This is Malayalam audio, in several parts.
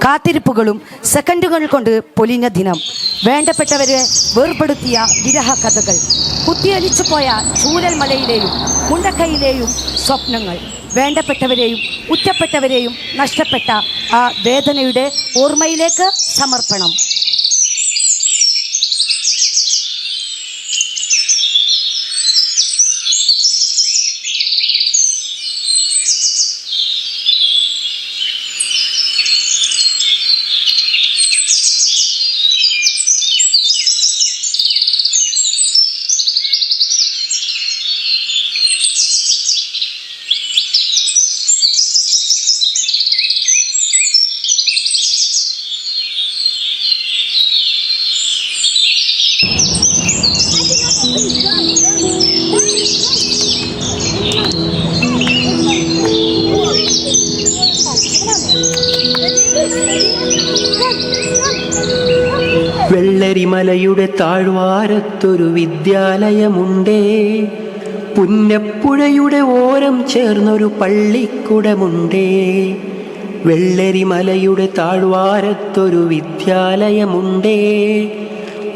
കാത്തിരിപ്പുകളും സെക്കൻഡുകൾ കൊണ്ട് പൊലിഞ്ഞ ദിനം, വേണ്ടപ്പെട്ടവരെ വേർപെടുത്തിയ വിരഹ കഥകൾ, കുത്തിയൊലിച്ചു പോയ ചൂരൽ മലയിലെയും മുണ്ടക്കൈയിലെയും സ്വപ്നങ്ങൾ, വേണ്ടപ്പെട്ടവരെയും ഉറ്റപ്പെട്ടവരെയും നഷ്ടപ്പെട്ട ആ വേദനയുടെ ഓർമ്മയിലേക്ക് സമർപ്പണം. വെള്ളരിമലയുടെ താഴ്വാരത്തൊരു വിദ്യാലയമുണ്ടേ, പുന്നപ്പുഴയുടെ ഓരം ചേർന്നൊരു പള്ളിക്കുടമുണ്ടേ. വെള്ളരിമലയുടെ താഴ്വാരത്തൊരു വിദ്യാലയമുണ്ടേ,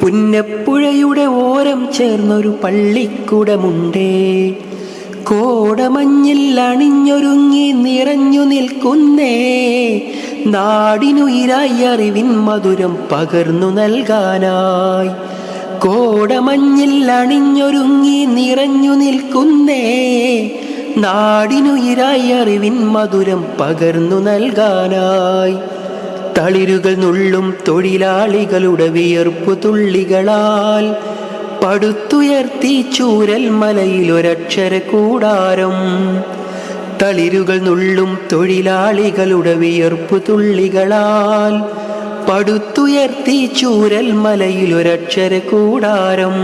പുന്നപ്പുഴയുടെ ഓരം ചേർന്നൊരു പള്ളിക്കുടമുണ്ടേ. കോടമഞ്ഞിൽ അണിഞ്ഞൊരുങ്ങി നിറഞ്ഞു നിൽക്കുന്നേ, നാടിനുയിരായി അറിവിൻ മധുരം പകർന്നു നൽകാനായി. കോടമഞ്ഞിൽ അണിഞ്ഞൊരുങ്ങി നിറഞ്ഞു നിൽക്കുന്നേ, നാടിനുയിരായി അറിവിൻ മധുരം പകർന്നു നൽകാനായി. തളിരുകൾ നുള്ളും തൊഴിലാളികളുടെ വിയർപ്പു തുള്ളികളാൽ പടുത്തുയർത്തി ചൂരൽ മലയിലൊരക്ഷര കൂടാരം. തളിരുകൾ നുള്ളും തൊഴിലാളികളുടെ വിയർപ്പു തുള്ളികളാൽ പടുത്തുയർത്തി ചൂരൽ മലയിലൊരക്ഷര കൂടാരം.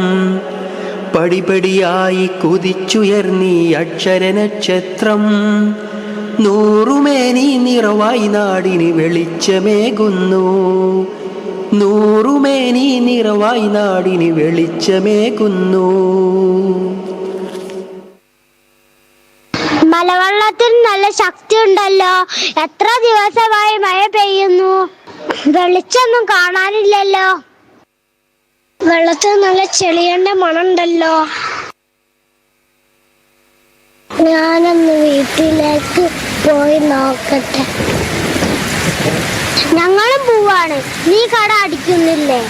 പടിപടിയായി കുതിച്ചുയർന്നീ അക്ഷരനക്ഷത്രം, നൂറുമേനി നിറവായി നാടിന് വെളിച്ചമേകുന്നു. നൂറുമേനി നിറവായി നാടിന് വെളിച്ചമേകുന്നു. മലവെള്ളത്തിന് നല്ല ശക്തി ഉണ്ടല്ലോ. എത്ര ദിവസമായി മഴ പെയ്യുന്നു, വെളിച്ചൊന്നും കാണാനില്ലല്ലോ. വെള്ളത്തിന് നല്ല ചെളിയന്റെ മണമുണ്ടല്ലോ. ഞാനൊന്ന് വീട്ടിലേക്ക് പോയി നോക്കട്ടെ. ഞങ്ങളും പോവാണ്. നീ കട അടിക്കുന്നില്ലേ?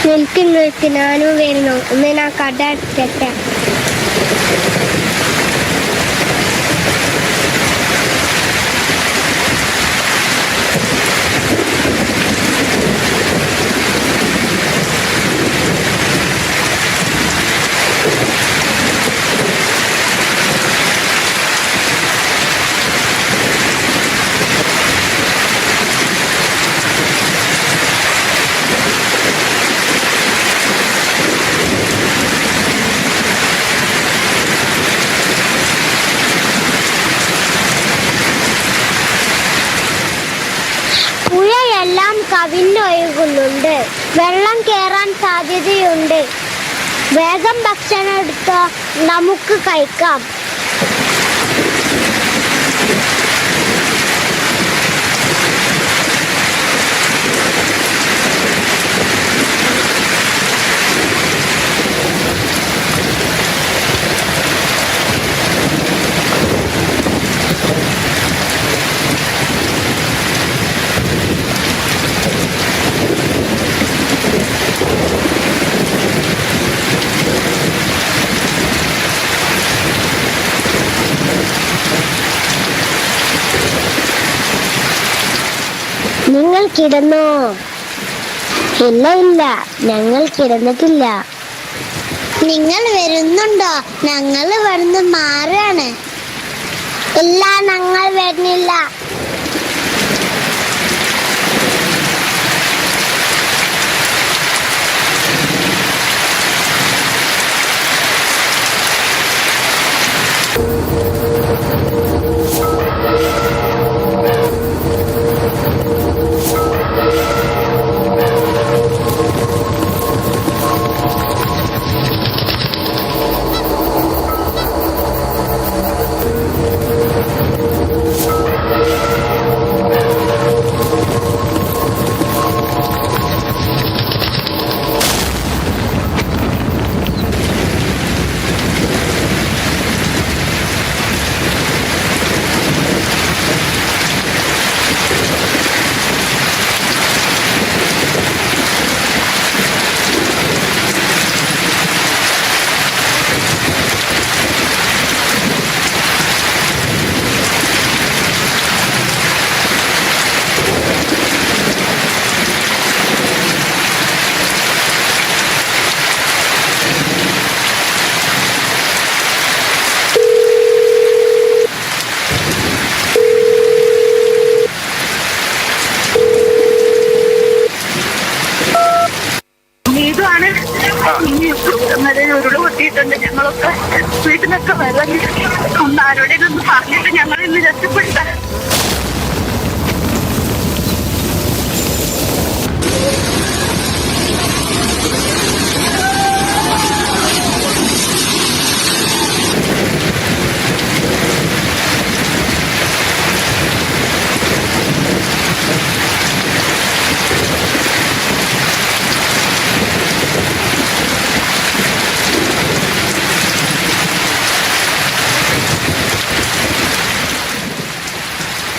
നിൽക്ക്, ഞാനും വരുന്നു. ഒന്ന് ഞാൻ കട അടിക്കട്ടെ. പുഴയെല്ലാം കവിഞ്ഞൊഴുകുന്നുണ്ട്. വെള്ളം കയറാൻ സാധ്യതയുണ്ട്. വേഗം ഭക്ഷണം എടുത്തോ, നമുക്ക് കഴിക്കാം. നിങ്ങൾ കിടന്നോ? ഇല്ല, ഞങ്ങൾ കിടന്നിട്ടില്ല. നിങ്ങൾ വരുന്നുണ്ടോ? ഞങ്ങൾ ഇവിടുന്ന് മാറാണ്. ഇല്ല, ഞങ്ങൾ വരുന്നില്ല. വീട്ടിലൊക്കെ വെള്ളം ഒന്ന് ആരോടെയും ഒന്ന് പറഞ്ഞിട്ട് ഞങ്ങൾ ഇന്ന് രക്ഷപ്പെട്ട.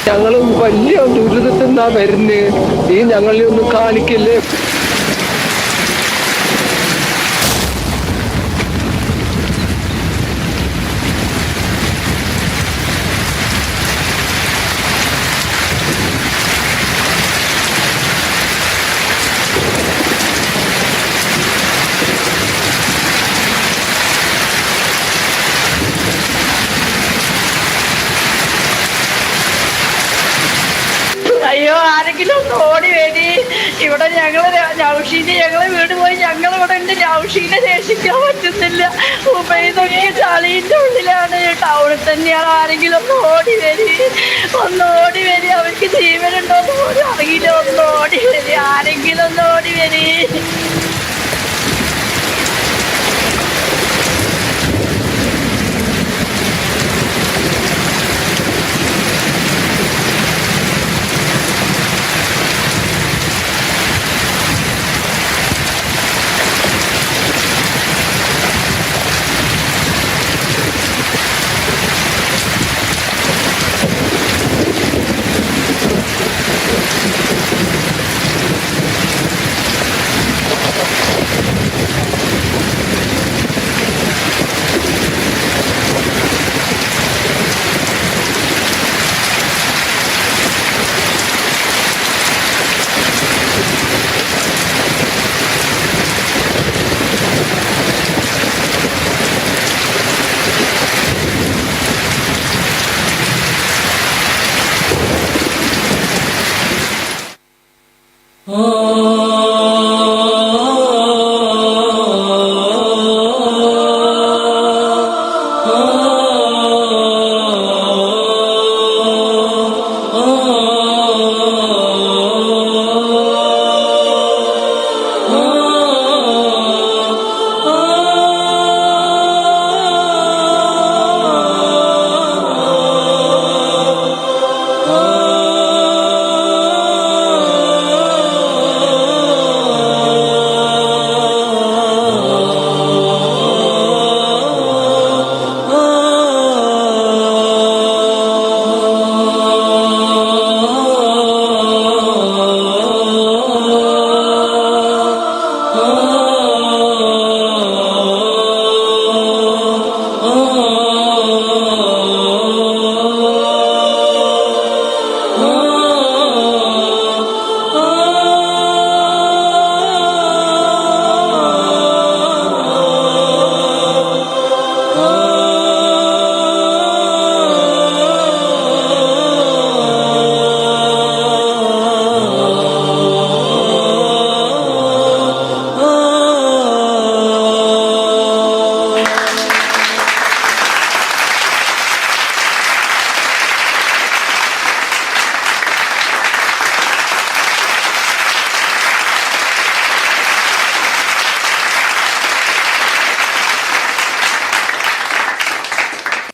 ഞങ്ങൾ വലിയ ദുരിതത്തിൽ നിന്നാ വരുന്നത്. ഈ ഞങ്ങളെ ഒന്നും കാണിക്കില്ലേ? അയ്യോ, ആരെങ്കിലും ഒന്ന് ഓടി വരി. ഇവിടെ ഞങ്ങളെ വീട് പോയി ഞങ്ങളിവിടെ ഉണ്ട്. നൗഷീനെ രക്ഷിക്കാൻ പറ്റുന്നില്ല. ഉബൈദൊക്കെ ചളിന്റെ ഉള്ളിലാണ്. ടൗണിൽ തന്നെയാണ്. ആരെങ്കിലും ഒന്ന് ഓടി വരി. അവർക്ക് ജീവനുണ്ടോന്ന് പോലും അറിയില്ല. ഒന്ന് ഓടി വരി. ആരെങ്കിലും ഒന്ന് ഓടി വരി.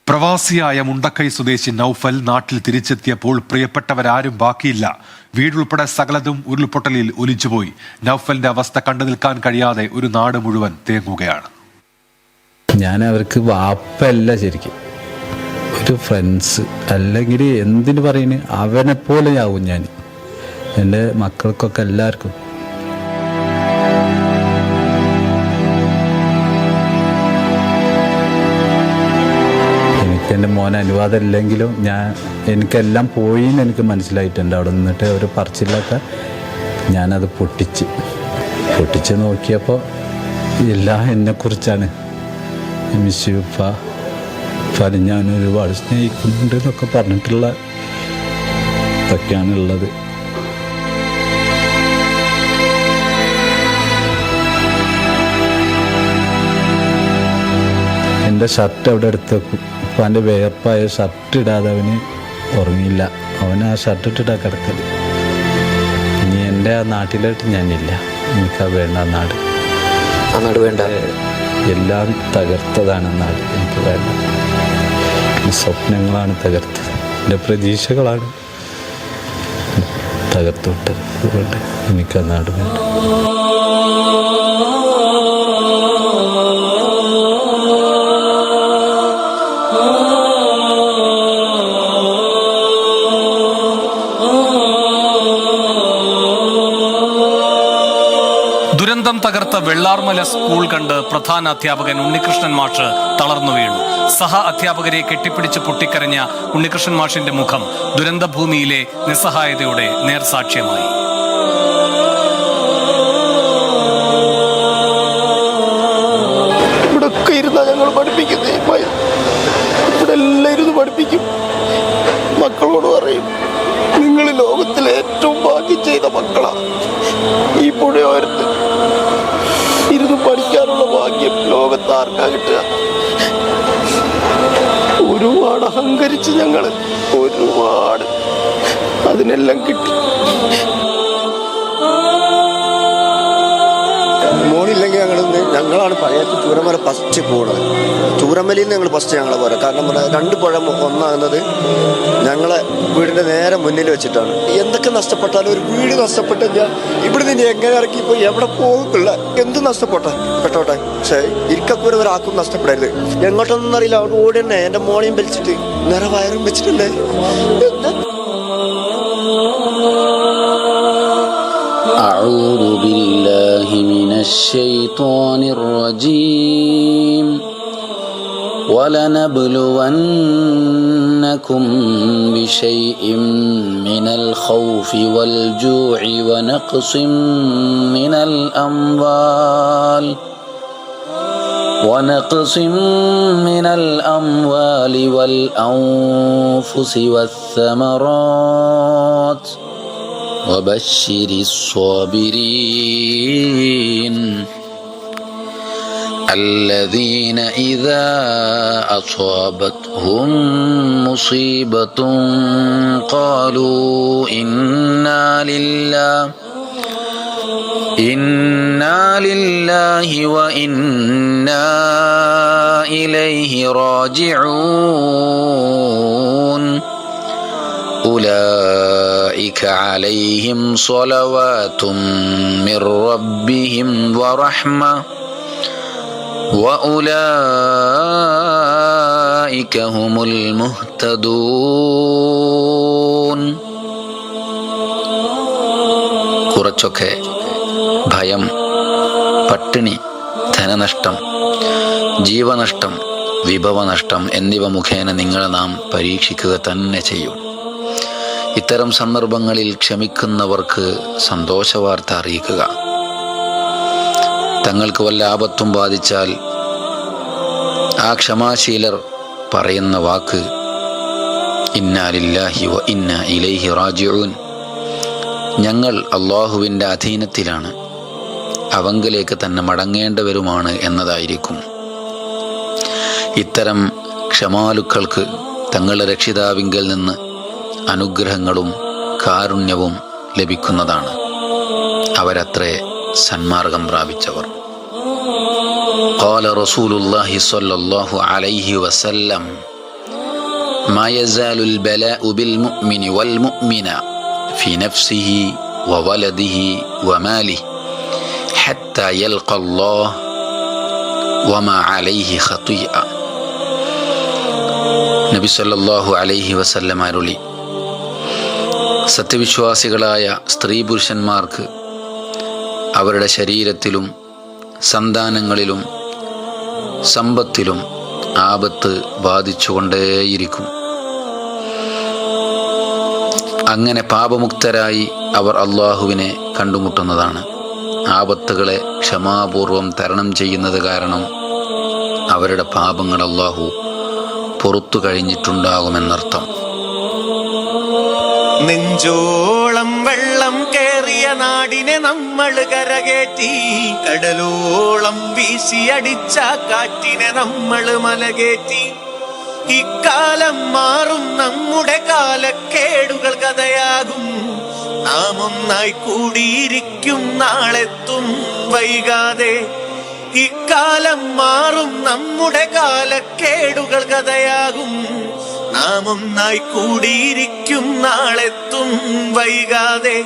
പ്രവാസിയായ മുണ്ടക്കൈ സ്വദേശി നൌഫൽ നാട്ടിൽ തിരിച്ചെത്തിയപ്പോൾ പ്രിയപ്പെട്ടവരാരും ബാക്കിയില്ല. വീടുൾപ്പെടെ സകലതും ഉരുൾപൊട്ടലിൽ ഒലിച്ചുപോയി. നൌഫലിന്റെ അവസ്ഥ കണ്ടു നിൽക്കാൻ കഴിയാതെ ഒരു നാട് മുഴുവൻ തേങ്ങുകയാണ്. ഞാൻ അവർക്ക് വാപ്പല്ല, ശരിക്കും ഒരു ഫ്രണ്ട്സ്, അല്ലെങ്കിൽ എന്തിനു പറയുന്നു അവനെപ്പോലെയാവും ഞാൻ എൻ്റെ മക്കൾക്കൊക്കെ എല്ലാവർക്കും. എൻ്റെ മോന് അനുവാദം ഇല്ലെങ്കിലും എനിക്കെല്ലാം പോയിന്ന് എനിക്ക് മനസ്സിലായിട്ടുണ്ട്. അവിടെ നിന്നിട്ട് ഒരു പറച്ചിലൊക്കെ ഞാനത് പൊട്ടിച്ച് നോക്കിയപ്പോൾ എല്ലാം എന്നെക്കുറിച്ചാണ്. മിസ്യുപ്പ ഞാൻ ഒരുപാട് സ്നേഹിക്കുന്നുണ്ട് എന്നൊക്കെ പറഞ്ഞിട്ടുള്ള ഇതൊക്കെയാണുള്ളത്. എൻ്റെ ഷർട്ട് അവിടെ എടുത്ത് വെക്കും. അപ്പോൾ എൻ്റെ വേർപ്പായ ഷർട്ട് ഇടാതെ അവന് ഉറങ്ങിയില്ല. അവൻ ആ ഷർട്ട് ഇട്ടിട്ടാണ് കിടക്കൽ. ഇനി എൻ്റെ ആ നാട്ടിലോട്ട് ഞാനില്ല. എനിക്കാ വേണ്ട ആ നാട്. ആ നാട് വേണ്ട. എല്ലാം തകർത്തതാണ് നാട്. എനിക്ക് വേണ്ട. സ്വപ്നങ്ങളാണ് തകർത്തത്. എൻ്റെ പ്രതീക്ഷകളാണ് തകർത്തുവിട്ടത്. അതുകൊണ്ട് എനിക്ക് ആ നാട് വേണ്ട. ദുരന്തം തകർത്ത വെള്ളാർമല സ്കൂൾ കണ്ട് പ്രധാന അധ്യാപകൻ ഉണ്ണികൃഷ്ണൻ മാഷ് തളർന്നു വീണു. സഹ അധ്യാപകരെ കെട്ടിപ്പിടിച്ച് പൊട്ടിക്കരഞ്ഞ ഉണ്ണികൃഷ്ണൻ മാഷിന്റെ മുഖം ദുരന്തഭൂമിയിലെ നിസ്സഹായതയുടെ നേർസാക്ഷ്യമായി. ഇവിടൊക്കെ ഇരുന്നാ ഞങ്ങൾ പഠിപ്പിക്കുന്നേ. ഇവിടെ എല്ലാം ഇരുന്ന് പഠിപ്പിക്കും. മക്കളോട് പറയും, നിങ്ങൾ ലോകത്തിലെ ഏറ്റവും ഭാഗ്യം ചെയ്ത മക്കളാ. ഈ പുഴയോരത്ത് ഇരുന്ന് പഠിക്കാനുള്ള ഭാഗ്യം ലോകത്ത് ആർക്കാ കിട്ടുക? ഒരുപാട് അഹങ്കരിച്ച് ഞങ്ങള്, ഒരുപാട്. അതിനെല്ലാം കിട്ടി. മോണില്ലെങ്കിൽ ഞങ്ങളാണ് പഴയ ചൂരമല ഫസ്റ്റ് പോകുന്നത്. ചൂരമലയിൽ നിന്ന് ഞങ്ങൾ ഫസ്റ്റ് ഞങ്ങളെ പോരാ. കാരണം രണ്ട് പുഴ ഒന്നാകുന്നത് ഞങ്ങളെ വീടിൻ്റെ നേരെ മുന്നിൽ വെച്ചിട്ടാണ്. എന്തൊക്കെ നഷ്ടപ്പെട്ടാലും ഒരു വീട് നഷ്ടപ്പെട്ടില്ല. ഇവിടെ നിന്ന് എങ്ങനെ ഇറക്കി ഇപ്പോൾ എവിടെ പോകുന്നില്ല. എന്ത് പെട്ടോട്ടെ. പക്ഷേ ഇരിക്കൂര ഒരാൾക്കും നഷ്ടപ്പെടരുത്. എങ്ങോട്ടൊന്നും അറിയില്ല. അവിടെ ഓടി തന്നെ എൻ്റെ മോളെയും വലിച്ചിട്ട് നേരെ വയറും വെച്ചിട്ടല്ലേ. أعوذ بالله من الشيطان الرجيم ولنبلونكم بشيء من الخوف والجوع ونقص من الأموال والأنفس والثمرات وبشر الصابرين الذين إذا أصابتهم مصيبة قالوا إنا لله وإنا إليه راجعون أولئك عليهم صلوات من ربهم ورحمة وأولئك هم المهتدون. കുറച്ചൊക്കെ ഭയം, പട്ടിണി, ധനനഷ്ടം, ജീവനഷ്ടം, വിഭവനഷ്ടം എന്നിവ മുഖേന നിങ്ങളെ നാം പരീക്ഷിക്കുക തന്നെ ചെയ്യും. ഇത്തരം സന്ദർഭങ്ങളിൽ ക്ഷമിക്കുന്നവർക്ക് സന്തോഷവാർത്ത അറിയിക്കുക. തങ്ങൾക്ക് വല്ല ആപത്തും ബാധിച്ചാൽ ആ ക്ഷമാശീലർ പറയുന്ന വാക്ക് ഇന്നാ ലില്ലാഹി വ ഇന്നാ ഇലൈഹി റാജിഊൻ. ഞങ്ങൾ അള്ളാഹുവിൻ്റെ അധീനത്തിലാണ്, അവങ്കിലേക്ക് തന്നെ മടങ്ങേണ്ടവരുമാണ് എന്നതായിരിക്കും. ഇത്തരം ക്ഷമാലുക്കൾക്ക് തങ്ങളുടെ രക്ഷിതാവിങ്കൽ നിന്ന് അനുഗ്രഹങ്ങളും കാരുണ്യവും ലഭിക്കുന്നതാണ്. അവരത്രേ സന്മാർഗം പ്രാപിച്ചവർ. ഖാല റസൂലുള്ളാഹി സ്വല്ലല്ലാഹു അലൈഹി വസല്ലം മാ യസാലുൽ ബലാഉ ബിൽ മുഅ്മിനി വൽ മുഅ്മിന ഫീ നഫ്സിഹി വവലദിഹി വമാലിഹി ഹത്താ യൽഖല്ലാഹ് വമാ അലൈഹി ഖതിഅ. നബി സല്ലല്ലാഹു അലൈഹി വസല്ലം അരുളി, സത്യവിശ്വാസികളായ സ്ത്രീ പുരുഷന്മാർക്ക് അവരുടെ ശരീരത്തിലും സന്താനങ്ങളിലും സമ്പത്തിലും ആപത്ത് ബാധിച്ചുകൊണ്ടേയിരിക്കും. അങ്ങനെ പാപമുക്തരായി അവർ അള്ളാഹുവിനെ കണ്ടുമുട്ടുന്നതാണ്. ആപത്തുകളെ ക്ഷമാപൂർവം തരണം ചെയ്യുന്നത് കാരണം അവരുടെ പാപങ്ങൾ അള്ളാഹു പുറത്തു കഴിഞ്ഞിട്ടുണ്ടാകുമെന്നർത്ഥം. നെഞ്ചോളം വെള്ളം കേറിയ നാടിനെ നമ്മൾ കരകേറ്റി, കടലോളം വീശിയടിച്ച കാറ്റിനെ നമ്മൾ മലകേറ്റി. ഇക്കാലം മാറും, നമ്മുടെ കാലക്കേടുകൾ കഥയാകും. നാം ഒന്നായി കൂടിയിരിക്കും, നാളെത്തും വൈകാതെ. ഇക്കാലം മാറും, നമ്മുടെ കാലക്കേടുകൾ കഥയാകും. നാം ഒന്നായി കൂടിയിരിക്കും, നാളെത്തും വൈകാതെ.